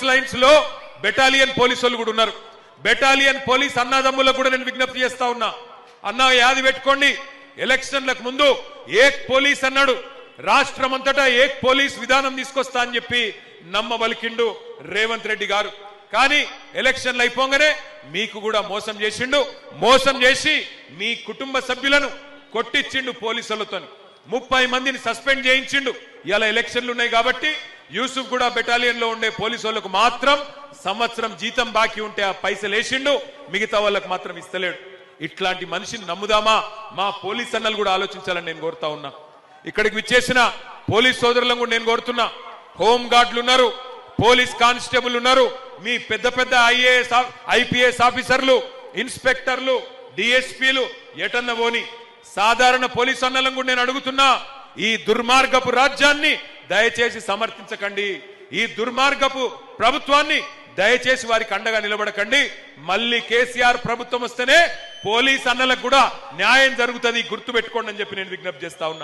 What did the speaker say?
Lines లో battalion police వాళ్ళు కూడా ఉన్నారు. బెటాలియన్ పోలీస్ అన్నదమ్ములకు కూడా నేను విజ్ఞప్తి చేస్తా ఉన్నా. అన్నా యాది పెట్టుకోండి, ఎలక్షన్లకు ముందు ఏక్ పోలీస్ అన్నాడు, రాష్ట్రమంతటా ఏక్ పోలీస్ విధానం తీసుకొస్తా అని చెప్పి నమ్మబలికిండు రేవంత్ రెడ్డి గారు. కానీ ఎలక్షన్లు అయిపోగానే మీకు కూడా మోసం చేసిండు. మోసం చేసి మీ కుటుంబ సభ్యులను కొట్టించిండు పోలీసులతో. 30 మందిని సస్పెండ్ చేయించిండు. ఇలా ఎలక్షన్లు ఉన్నాయి కాబట్టి యూసుఫ్ కూడా బెటాలియన్ లో ఉండే పోలీసు వాళ్ళకు మాత్రం సంవత్సరం జీతం బాకీ ఉంటే ఆ పైసలు వేసిండు, మిగతా వాళ్ళకు మాత్రం ఇస్తలేడు. ఇట్లాంటి మనిషిని నమ్ముదామా? మా పోలీస్ అన్నలు కూడా ఆలోచించాలని నేను కోరుతా ఉన్నా. ఇక్కడికి విచ్చేసిన పోలీస్ సోదరులను కూడా నేను కోరుతున్నా. హోం గార్డులు ఉన్నారు, పోలీస్ కానిస్టేబుల్ ఉన్నారు, మీ పెద్ద పెద్ద ఐఏఎస్ ఐపీఎస్ ఆఫీసర్లు, ఇన్స్పెక్టర్లు, డిఎస్పీలు ఎటన్న పోని సాధారణ పోలీసు అన్నలను కూడా నేను అడుగుతున్నా, ఈ దుర్మార్గపు రాజ్యాన్ని దయచేసి సమర్థించకండి. ఈ దుర్మార్గపు ప్రభుత్వాన్ని దయచేసి వారికి అండగా నిలబడకండి. మళ్ళీ కేసీఆర్ ప్రభుత్వం వస్తేనే పోలీస్ అన్నలకు కూడా న్యాయం జరుగుతుంది, గుర్తుపెట్టుకోండి అని చెప్పి నేను విజ్ఞప్తి చేస్తా ఉన్నా.